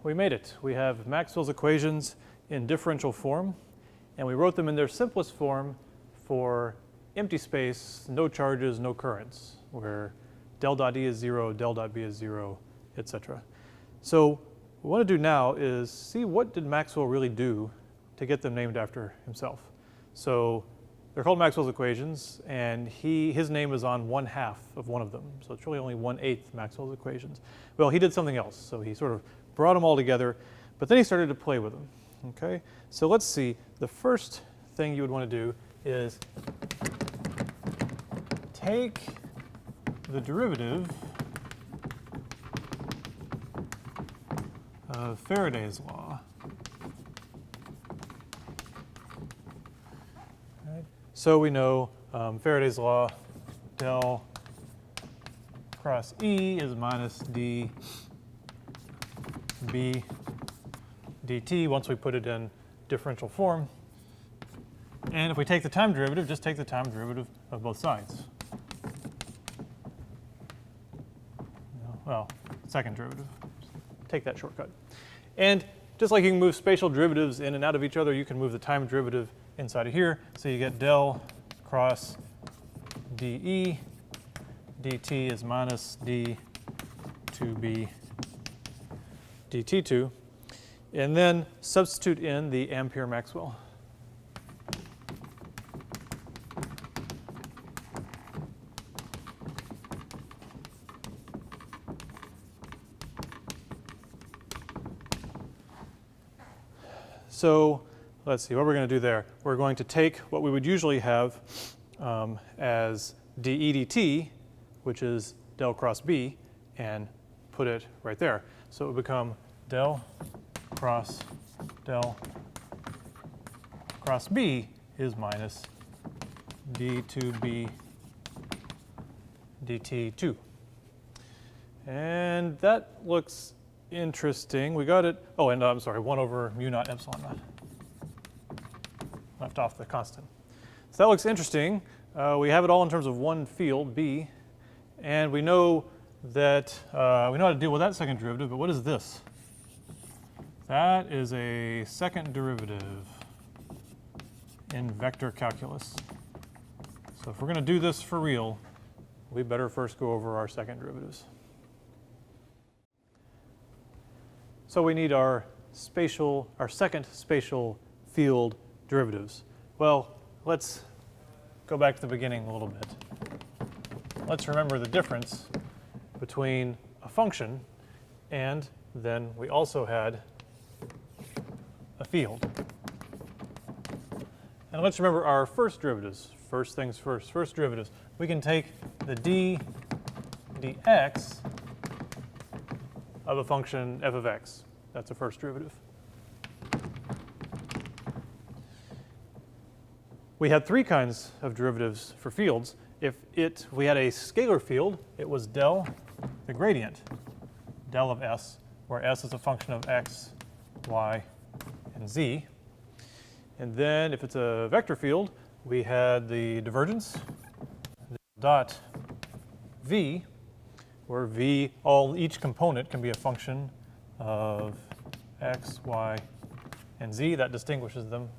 we made it. We have Maxwell's equations in differential form, and we wrote them in their simplest form for empty space, no charges, no currents, where del dot E is 0, del dot B is 0, etc. So what we want to do now is see what did Maxwell really do to get them named after himself. So they're called Maxwell's equations, and his name is on 1/2 of one of them. So it's really only 1/8 Maxwell's equations. Well, he did something else. So he sort of brought them all together, but then he started to play with them. Okay? So let's see. The first thing you would want to do is take the derivative of Faraday's law. Right. So we know Faraday's law, del cross E is minus d b dt once we put it in differential form. And if we take the time derivative, just take the time derivative of both sides. Well, second derivative. Take that shortcut. And just like you can move spatial derivatives in and out of each other, you can move the time derivative inside of here. So you get del cross dE dt is minus d 2b dt2. And then substitute in the Ampere-Maxwell. So let's see what we're going to do there. We're going to take what we would usually have as dE dt, which is del cross B, and put it right there. So it would become del cross B is minus d2b dt2. And that looks interesting. We got it. Oh, and I'm sorry, 1 over mu naught epsilon naught. Left off the constant. So that looks interesting. We have it all in terms of one field, B, and we know that we know how to deal with that second derivative, but what is this? That is a second derivative in vector calculus. So if we're going to do this for real, we better first go over our second derivatives. So we need our second spatial field derivatives. Well, let's go back to the beginning a little bit. Let's remember the difference between a function and then we also had a field. And let's remember our first derivatives. First things first, first derivatives. We can take the d dx of a function f of x. That's the first derivative. We had 3 kinds of derivatives for fields. If we had a scalar field, it was del, the gradient, del of s, where s is a function of x, y, and z. And then if it's a vector field, we had the divergence, dot v, where v, each component can be a function of x, y, and z. That distinguishes them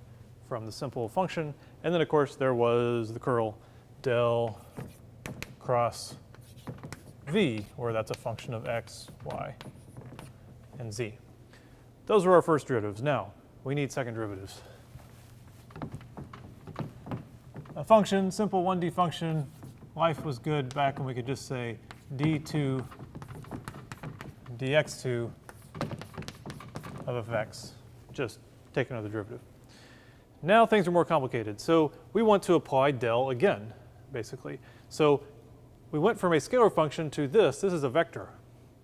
from the simple function. And then, of course, there was the curl del cross v, where that's a function of x, y, and z. Those were our first derivatives. Now, we need second derivatives. A function, simple 1D function. Life was good back when we could just say d2 dx2 of fx. Just take another derivative. Now things are more complicated. So we want to apply del again, basically. So we went from a scalar function to this. This is a vector,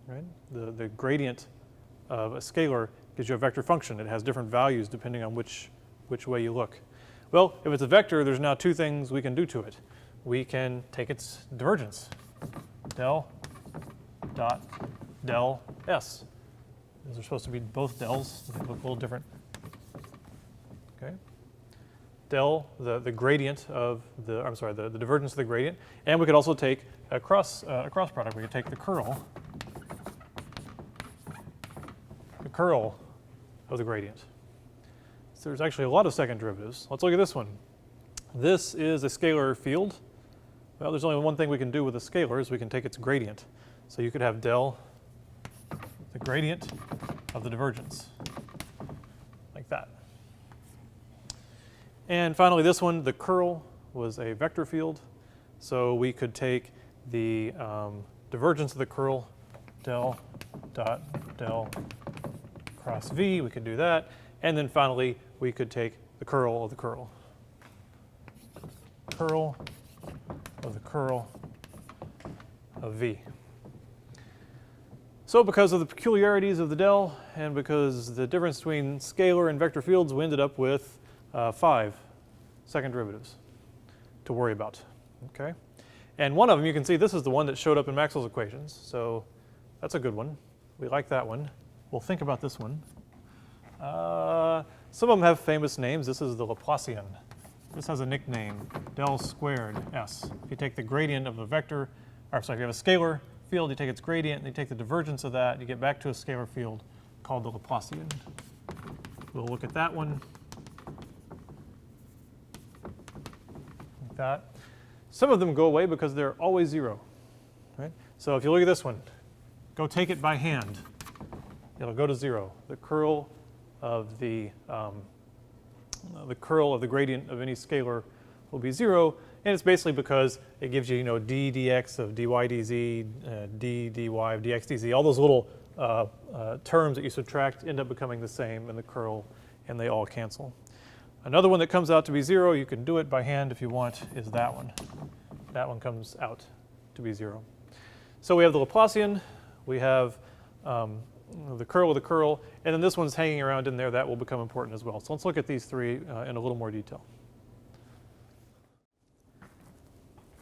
right? The gradient of a scalar gives you a vector function. It has different values depending on which way you look. Well, if it's a vector, there's now 2 things we can do to it. We can take its divergence, del dot del s. These are supposed to be both dels. They look a little different. Okay. Del, the gradient of the, I'm sorry, the divergence of the gradient. And we could also take a cross product. We could take the curl curl of the gradient. So there's actually a lot of second derivatives. Let's look at this one. This is a scalar field. Well, there's only one thing we can do with a scalar is we can take its gradient. So you could have del, the gradient of the divergence, like that. And finally, this one, the curl was a vector field. So we could take the divergence of the curl, del dot del cross v. We could do that. And then finally, we could take the curl of the curl. Curl of the curl of v. So because of the peculiarities of the del and because the difference between scalar and vector fields, we ended up with 5 second derivatives to worry about. Okay? And one of them, you can see this is the one that showed up in Maxwell's equations. So that's a good one. We like that one. We'll think about this one. Some of them have famous names. This is the Laplacian. This has a nickname, del squared s. If you take the gradient of a vector, or sorry, if you have a scalar field, you take its gradient, and you take the divergence of that, you get back to a scalar field called the Laplacian. We'll look at that one. Like that. Some of them go away because they're always 0. Right? So if you look at this one, go take it by hand. It'll go to 0. The curl of the gradient of any scalar will be 0, and it's basically because it gives you, d dx of dy dz, d dy of dx dz. All those little terms that you subtract end up becoming the same in the curl, and they all cancel. Another one that comes out to be 0, you can do it by hand if you want, is that one. That one comes out to be 0. So we have the Laplacian, we have the curl of the curl, and then this one's hanging around in there. That will become important as well. So let's look at these three in a little more detail.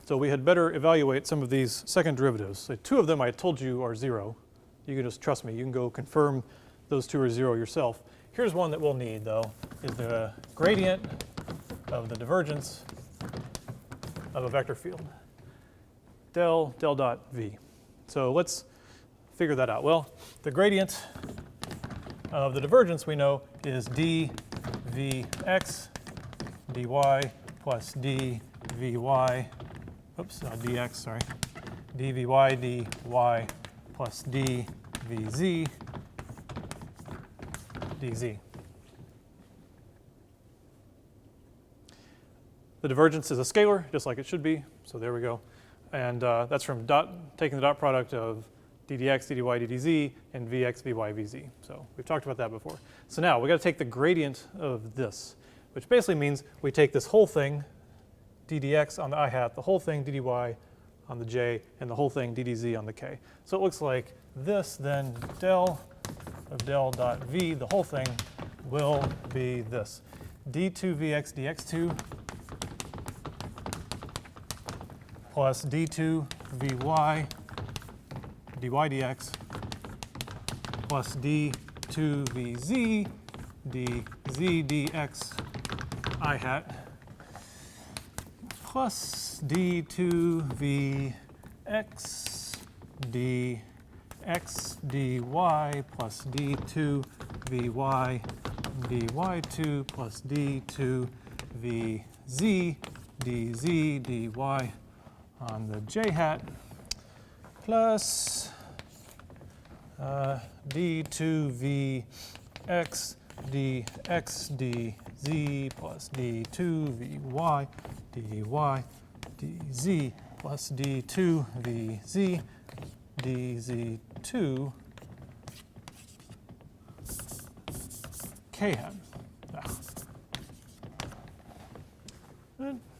So we had better evaluate some of these second derivatives. So 2 of them I told you are 0. You can just trust me. You can go confirm those 2 are 0 yourself. Here's one that we'll need, though, is the gradient of the divergence of a vector field, del dot v. So let's figure that out. Well, the gradient of the divergence we know is dvx dy plus dvy, oops, dx, sorry, dvy dy plus dvz dz. The divergence is a scalar, just like it should be, so there we go. And that's from taking the dot product of ddx, ddy, ddz, and vx, vy, vz. So we've talked about that before. So now we've got to take the gradient of this, which basically means we take this whole thing, ddx on the I hat, the whole thing, ddy on the j, and the whole thing, ddz on the k. So it looks like this, then del of del dot v, the whole thing, will be this. d2vx dx2 plus d2vy dy dx plus d2vz dz dx I hat plus d2vx dx dy plus d2vy dy2 plus d2vz dz dy on the j hat plus d2vx dx dz plus d2vy dy dz plus d2vz dz2 k hat.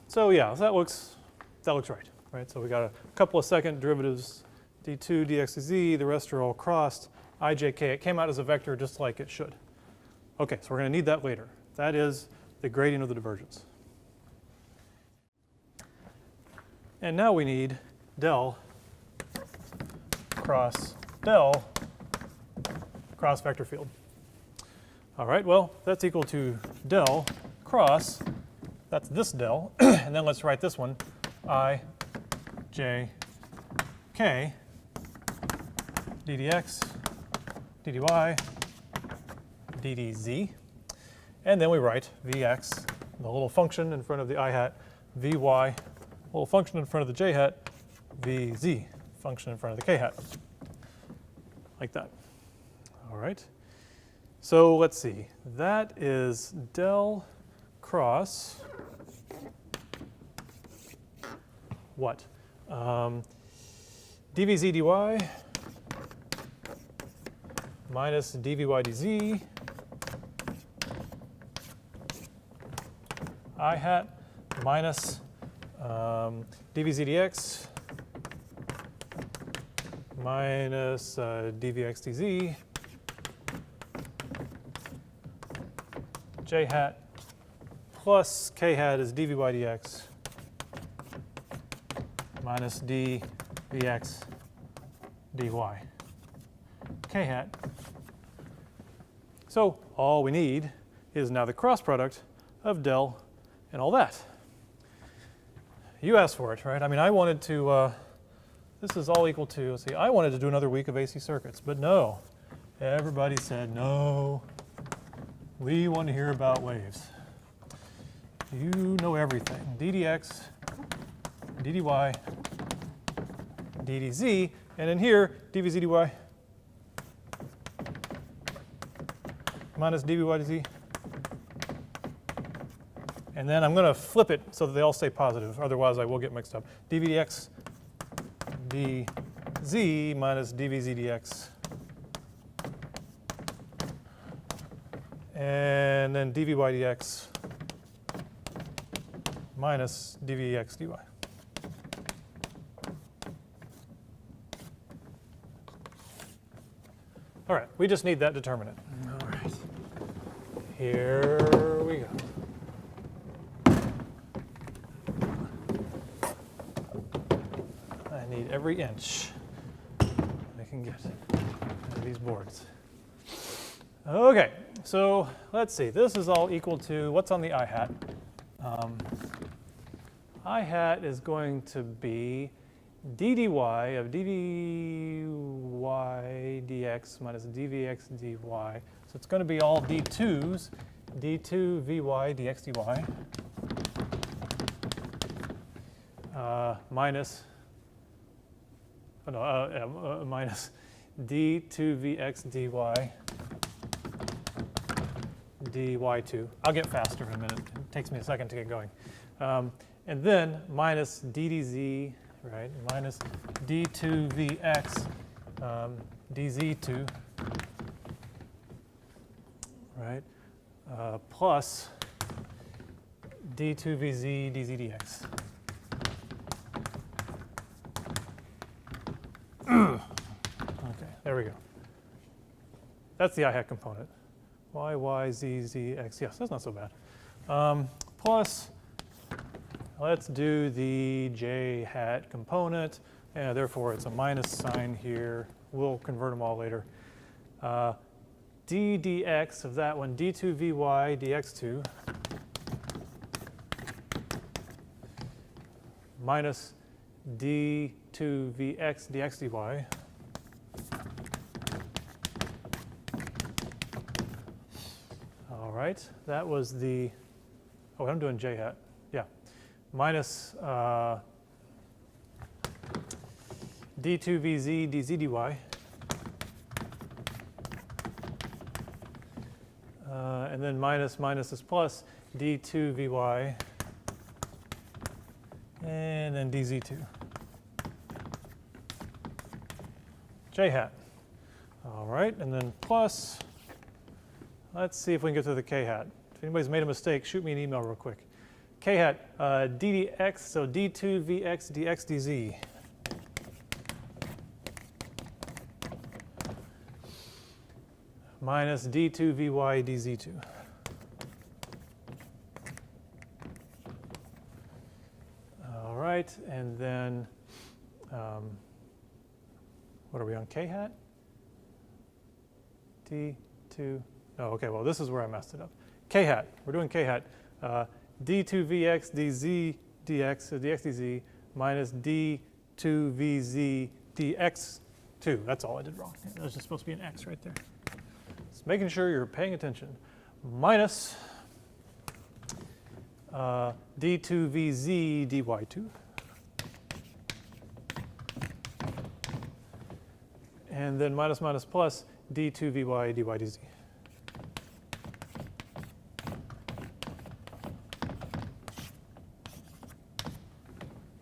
So yeah, that looks right? So we got a couple of second derivatives, d2, dx, dz, the rest are all crossed, I, j, k. It came out as a vector just like it should. Okay, so we're going to need that later. That is the gradient of the divergence. And now we need del cross vector field. All right, well, that's equal to del cross, that's this del, and then let's write this one, I, j, k, ddx, ddy, ddz. And then we write vx, the little function in front of the I hat, vy, little function in front of the j hat, vz, function in front of the k hat. Like that. All right. So let's see. That is del cross what? dvz dy minus dvy dz I hat minus dvz dx minus dvx dz j hat plus k hat is dvy dx minus dvx dy k hat. So all we need is now the cross product of del and all that. You asked for it, right? I mean, I wanted to, this is all equal to, let's see, I wanted to do another week of AC circuits, but no. Everybody said, no, we want to hear about waves. You know everything. ddx, ddy, ddz, and in here, dvz dy minus dvy dz. And then I'm going to flip it so that they all stay positive, otherwise I will get mixed up. dv dx dz minus dvz dx. And then dvy dx minus dvx dy. All right, we just need that determinant. All right, here we go. I need every inch I can get out of these boards. Okay, so let's see. This is all equal to what's on the I hat. I hat is going to be ddy of dvy dx minus dvx dy. So it's going to be all d2s, d2 vy dx dy minus, minus d2 vx dy dy2. I'll get faster in a minute. It takes me a second to get going. And then minus ddz, right, minus d2 vx dz2, right, plus d2 vz dz dx. Okay, there we go. That's the I hat component. Y, y, z, z, x. Yes, that's not so bad. Plus, let's do the j hat component. And therefore, it's a minus sign here. We'll convert them all later. D dx of that one, d2 vy dx2 minus d2 vx dx dy. All right, that was the, oh, I'm doing j hat, yeah, minus d2 vz dz dy, and then minus is plus d2 vy, and then dz2. J hat. All right, and then plus, let's see if we can get to the k hat. If anybody's made a mistake, shoot me an email real quick. K hat, ddx, so d2 vx dx dz. Minus d2 vy dz2. All right, and then what are we on, k hat? D2, no, okay, well, this is where I messed it up. K hat, we're doing k hat. D2 vx dz dx, so dx dz, minus d2 vz dx2. That's all I did wrong. There's just supposed to be an x right there. Just making sure you're paying attention. Minus d2vz dy2. And then minus minus plus d2vy dy dz.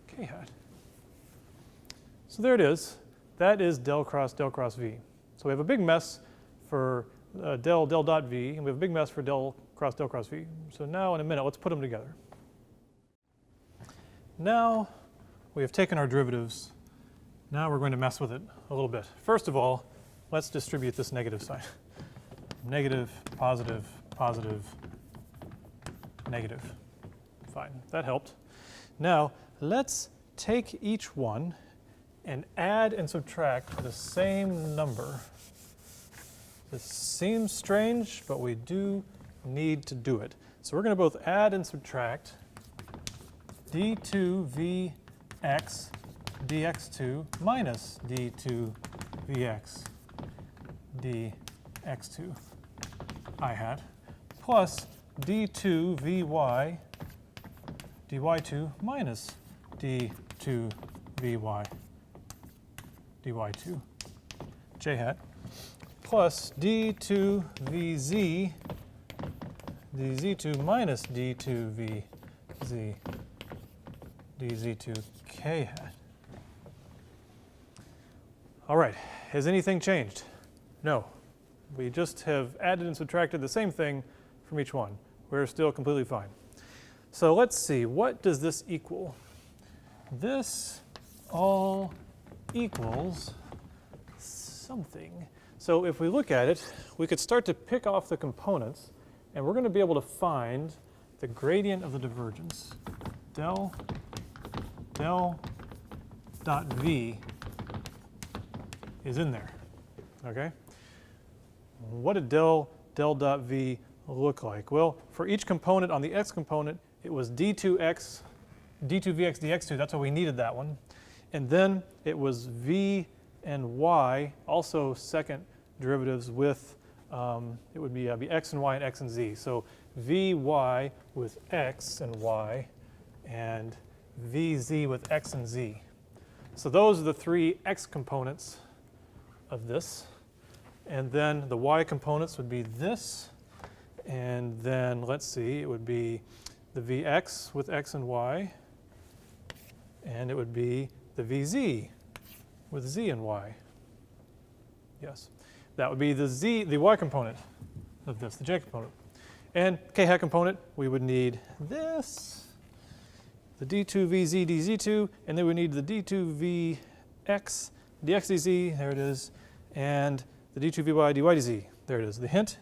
K hat. So there it is. That is del cross v. So we have a big mess for del dot v, and we have a big mess for del cross v. So now in a minute, let's put them together. Now we have taken our derivatives. Now we're going to mess with it a little bit. First of all, let's distribute this negative sign. Negative, positive, positive, negative. Fine, that helped. Now let's take each one and add and subtract the same number. This seems strange, but we do need to do it. So we're going to both add and subtract d2vx dx2 minus d2vx dx2 I hat plus d2vy dy2 minus d2vy dy2 j hat plus d2vz dz2 minus d2vz dz2 k hat. All right, has anything changed? No. We just have added and subtracted the same thing from each one. We're still completely fine. So let's see, what does this equal? This all equals something. So if we look at it, we could start to pick off the components, and we're going to be able to find the gradient of the divergence. Del dot v is in there, okay? What did del dot v look like? Well, for each component on the x component, it was d2vx dx2, that's why we needed that one. And then it was v and y, also second derivatives with, it would be x and y and x and z. So vy with x and y, and vz with x and z. So those are the three x components of this. And then the y components would be this. And then let's see, it would be the vx with x and y. And it would be the vz with z and y. Yes. That would be the y component of this, the j component. And k hat component, we would need this, the d2vz dz2, and then we need the d2vx dx dz, there it is, and the d2vy dy dz, there it is. The hint,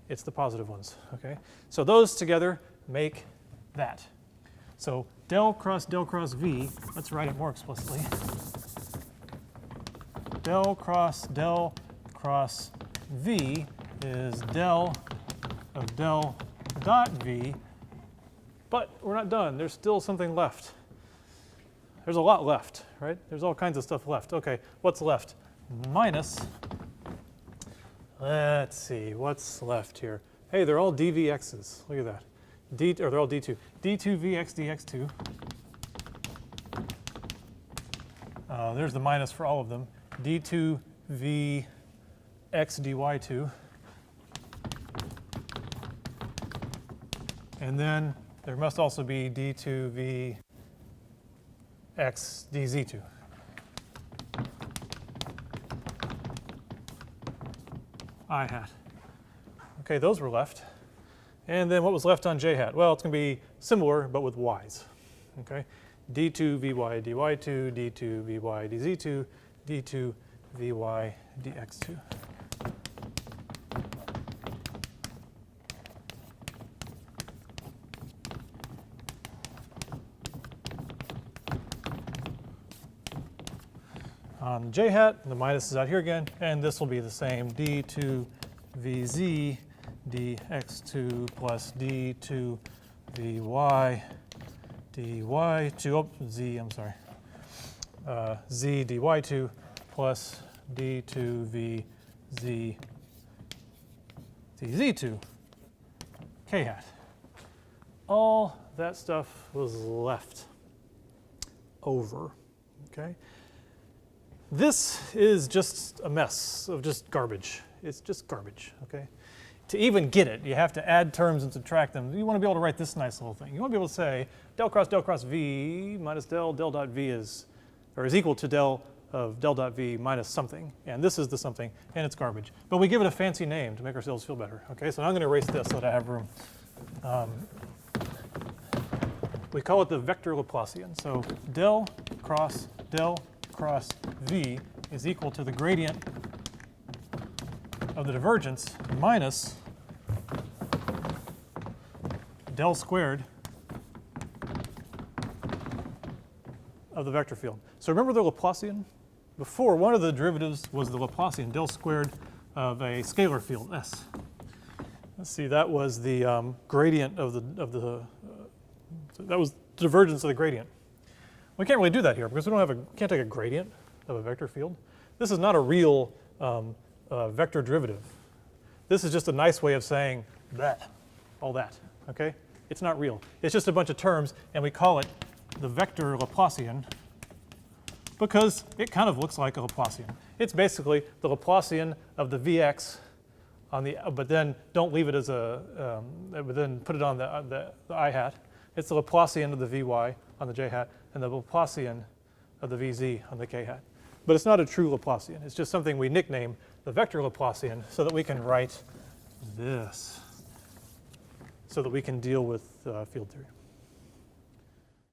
it's the positive ones, okay? So those together make that. So del cross v, let's write it more explicitly. Del cross v is del of del dot v, but we're not done. There's still something left. There's a lot left, right? There's all kinds of stuff left. Okay, what's left? Minus, let's see, what's left here? Hey, they're all dvx's. Look at that. Or they're all d2. d2vx dx2. There's the minus for all of them. d2vx dy2. And then there must also be d2vx dz2. I hat. Okay, those were left. And then what was left on j hat? Well, it's going to be similar, but with y's. Okay, d2vy dy2, d2vy dz2, d2vy dx2. On j hat, the minus is out here again, and this will be the same, d2vz dx2 plus d2vy dy2, oh, z, I'm sorry, z dy2 plus d2vz dz to k hat. All that stuff was left over, okay? This is just a mess of just garbage. It's just garbage, okay? To even get it, you have to add terms and subtract them. You want to be able to write this nice little thing. You want to be able to say del cross v minus del dot v is equal to del of del dot v minus something. And this is the something, and it's garbage. But we give it a fancy name to make ourselves feel better, okay? So I'm going to erase this so that I have room. We call it the vector Laplacian. So del cross v is equal to the gradient of the divergence minus del squared of the vector field. So remember the Laplacian? Before, one of the derivatives was the Laplacian, del squared of a scalar field, S. Let's see, that was the gradient of the that was the divergence of the gradient. We can't really do that here because we don't have can't take a gradient of a vector field. This is not a real vector derivative. This is just a nice way of saying that, all that, okay? It's not real. It's just a bunch of terms, and we call it the vector Laplacian because it kind of looks like a Laplacian. It's basically the Laplacian of the Vx on the, but then don't leave it as a, but then put it on the I hat. It's the Laplacian of the Vy on the j hat, and the Laplacian of the Vz on the k hat. But it's not a true Laplacian. It's just something we nickname the vector Laplacian so that we can write this, so that we can deal with field theory.